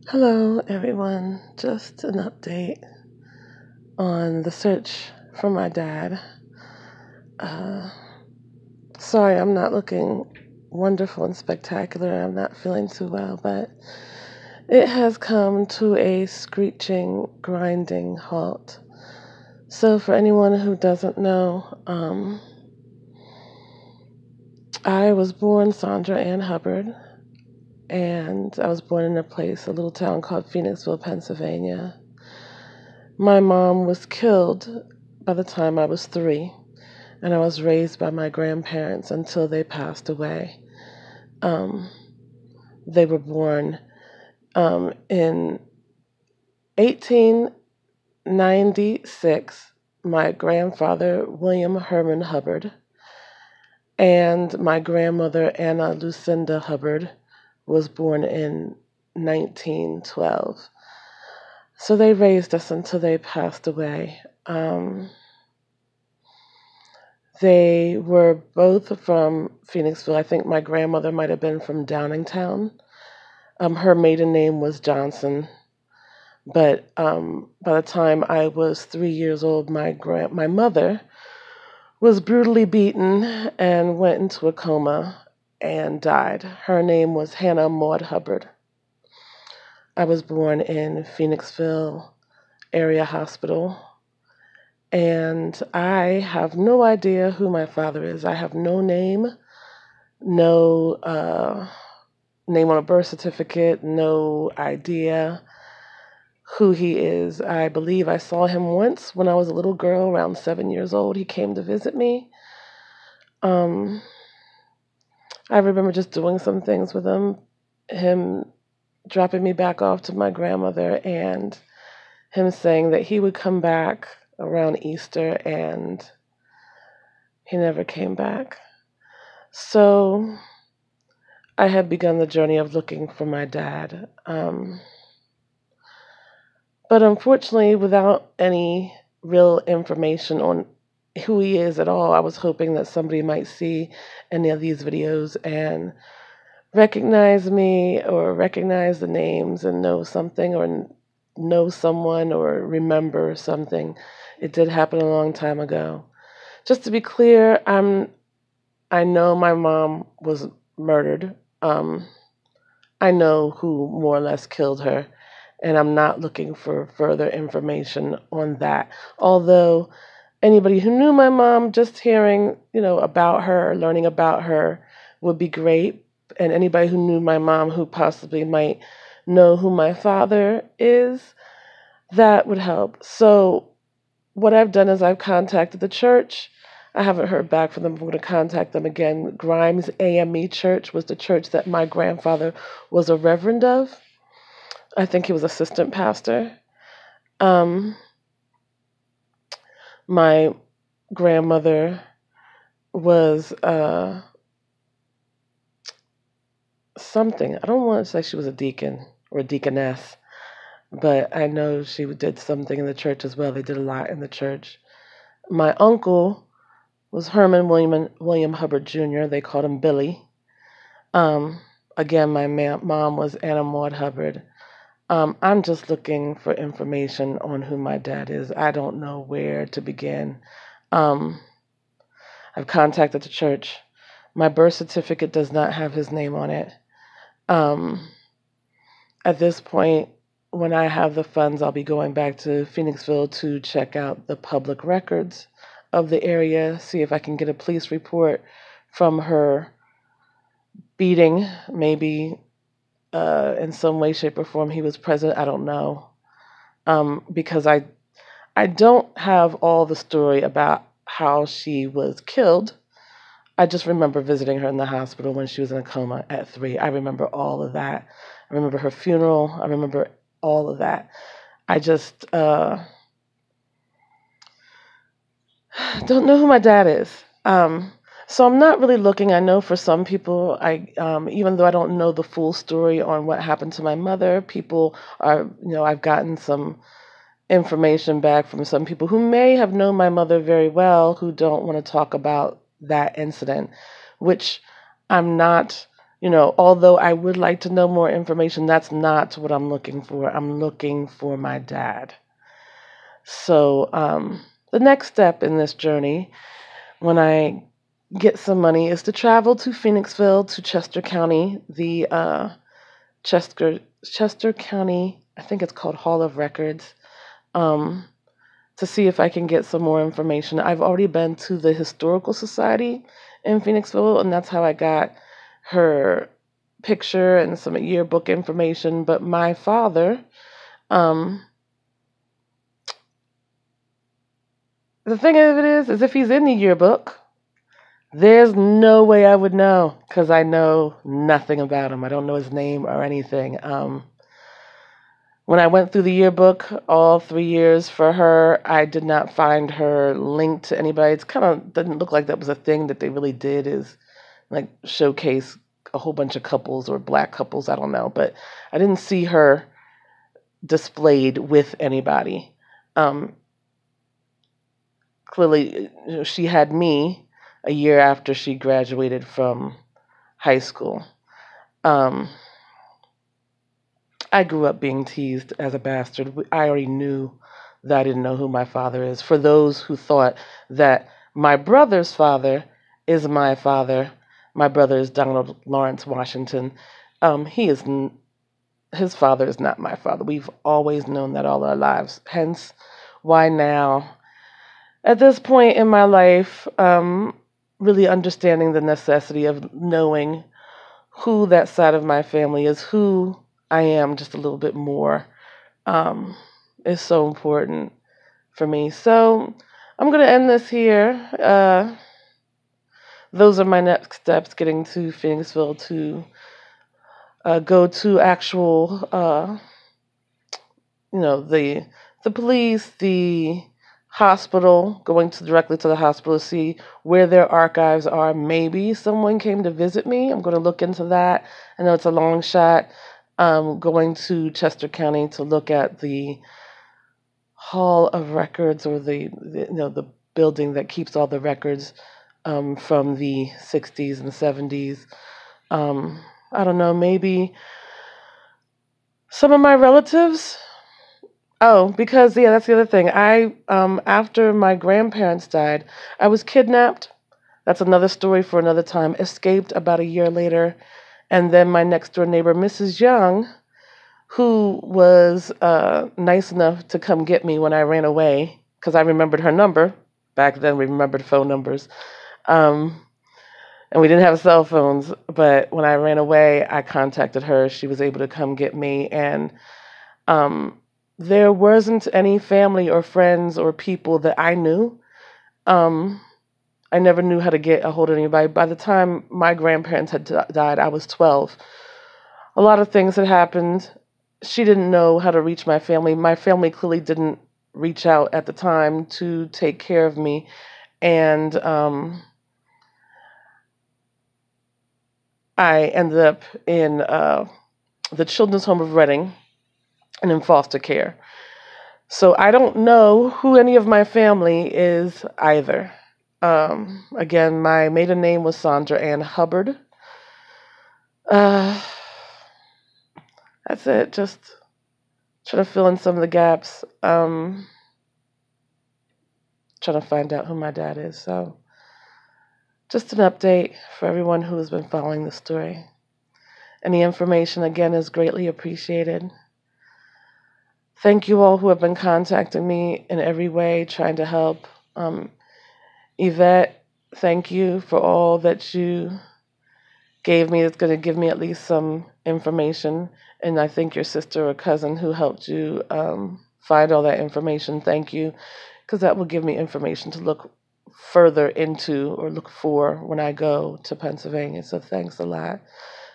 Hello, everyone. Just an update on the search for my dad. Uh, Sorry, I'm not looking wonderful and spectacular. I'm not feeling too well, but it has come to a screeching, grinding halt. So, for anyone who doesn't know, I was born Sandra Ann Hubbard, and I was born in a little town called Phoenixville, Pennsylvania. My mom was killed by the time I was 3, and I was raised by my grandparents until they passed away. Um, they were born in 1896. My grandfather, William Herman Hubbard, and my grandmother, Anna Lucinda Hubbard, was born in 1912. So they raised us until they passed away. They were both from Phoenixville. I think my grandmother might have been from Downingtown. Her maiden name was Johnson, but by the time I was 3 years old, my mother was brutally beaten and went into a coma and died. Her name was Hannah Maud Hubbard. I was born in Phoenixville Area Hospital, and I have no idea who my father is. I have no name, no name on a birth certificate, no idea who he is. I believe I saw him once when I was a little girl, around 7 years old. He came to visit me. I remember just doing some things with him dropping me back off to my grandmother, and him saying that he would come back around Easter, and he never came back. So I had begun the journey of looking for my dad. But unfortunately, without any real information on who he is at all, I was hoping that somebody might see any of these videos and recognize me or recognize the names and know something or know someone or remember something. It did happen a long time ago. Just to be clear, I know my mom was murdered. I know who more or less killed her, and I'm not looking for further information on that. Although anybody who knew my mom, just hearing, about her, learning about her would be great. And anybody who knew my mom who possibly might know who my father is, that would help. So what I've done is I've contacted the church. I haven't heard back from them. I'm going to contact them again. Grimes AME Church was the church that my grandfather was a reverend of. I think he was assistant pastor. My grandmother was something. I don't want to say she was a deacon or a deaconess, but I know she did something in the church as well. They did a lot in the church. My uncle was Herman William Hubbard Jr. They called him Billy. Again, my mom was Anna Maud Hubbard. I'm just looking for information on who my dad is. I don't know where to begin. I've contacted the church. My birth certificate does not have his name on it. At this point, when I have the funds, I'll be going back to Phoenixville to check out the public records of the area, see if I can get a police report from her beating. Maybe in some way, shape, or form he was present. I don't know. Because I don't have all the story about how she was killed. I just remember visiting her in the hospital when she was in a coma at 3. I remember all of that. I remember her funeral. I remember all of that. I just don't know who my dad is. So I'm not really looking. I know for some people, even though I don't know the full story on what happened to my mother, people are, I've gotten some information back from some people who may have known my mother very well who don't want to talk about that incident, which I'm not although I would like to know more information, that's not what I'm looking for. I'm looking for my dad. So the next step in this journey, when I get some money, is to travel to Phoenixville, to Chester County, the Chester County, I think it's called Hall of Records, to see if I can get some more information. I've already been to the Historical Society in Phoenixville, and that's how I got her picture and some yearbook information. But my father, the thing of it is if he's in the yearbook, there's no way I would know, because I know nothing about him. I don't know his name or anything. When I went through the yearbook all 3 years for her, I did not find her linked to anybody. It's kind of didn't look like that was a thing that they really did, is like showcase a whole bunch of couples or black couples. I don't know, but I didn't see her displayed with anybody. Clearly, she had me a year after she graduated from high school. I grew up being teased as a bastard. I already knew that I didn't know who my father is. For those who thought that my brother's father is my father, my brother is Donald Lawrence Washington. His father is not my father. We've always known that all our lives. Hence, why now, at this point in my life, really understanding the necessity of knowing who that side of my family is, who I am just a little bit more, is so important for me. So I'm going to end this here. Those are my next steps, getting to Phoenixville to go to actual, the police, the hospital, going directly to the hospital to see where their archives are. Maybe someone came to visit me. I'm going to look into that. I know it's a long shot. Going to Chester County to look at the Hall of Records, or the building that keeps all the records from the 60s and 70s. I don't know, maybe some of my relatives. Oh, because, yeah, that's the other thing. After my grandparents died, I was kidnapped. That's another story for another time. Escaped about a year later. And then my next door neighbor, Mrs. Young, who was nice enough to come get me when I ran away, because I remembered her number. Back then, we remembered phone numbers. And we didn't have cell phones. But when I ran away, I contacted her. She was able to come get me. And there wasn't any family or friends or people that I knew. I never knew how to get a hold of anybody. By the time my grandparents had died, I was 12. A lot of things had happened. She didn't know how to reach my family. My family clearly didn't reach out at the time to take care of me. And I ended up in the Children's Home of Reading and in foster care. So I don't know who any of my family is either. Again, my maiden name was Sandra Ann Hubbard. That's it. Just trying to fill in some of the gaps. Trying to find out who my dad is. So just an update for everyone who has been following the story. Any information, again, is greatly appreciated. Thank you all who have been contacting me in every way, trying to help. Yvette, thank you for all that you gave me. It's going to give me at least some information. And I think your sister or cousin who helped you find all that information, thank you, because that will give me information to look further into or look for when I go to Pennsylvania. So thanks a lot.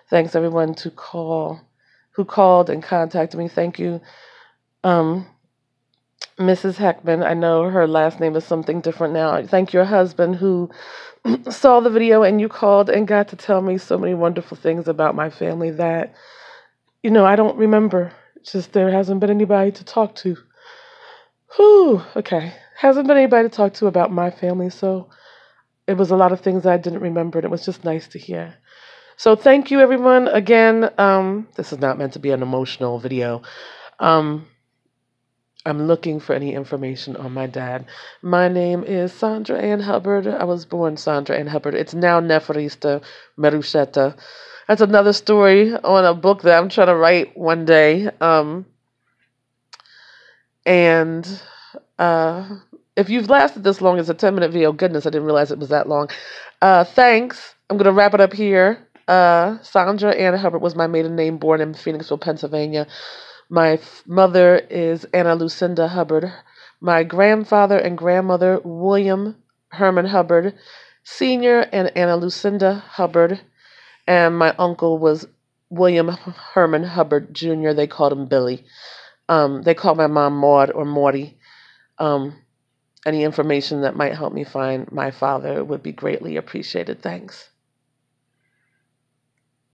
Thanks everyone who called and contacted me. Thank you. Mrs. Heckman, I know her last name is something different now. Thank your husband who saw the video and you called and got to tell me so many wonderful things about my family that, I don't remember. It's just there hasn't been anybody to talk to. Whew, okay. Hasn't been anybody to talk to about my family, so it was a lot of things I didn't remember, and it was just nice to hear. So thank you, everyone. Again, this is not meant to be an emotional video. Um, I'm looking for any information on my dad. My name is Sandra Ann Hubbard. I was born Sandra Ann Hubbard. It's now Neferista Merusheta. That's another story on a book that I'm trying to write one day. And if you've lasted this long, it's a 10-minute video. Goodness, I didn't realize it was that long. Thanks. I'm going to wrap it up here. Sandra Ann Hubbard was my maiden name, born in Phoenixville, Pennsylvania. My mother is Anna Lucinda Hubbard. My grandfather and grandmother, William Herman Hubbard Sr. and Anna Lucinda Hubbard. And my uncle was William Herman Hubbard Jr. They called him Billy. They called my mom Maud or Morty. Any information that might help me find my father would be greatly appreciated. Thanks.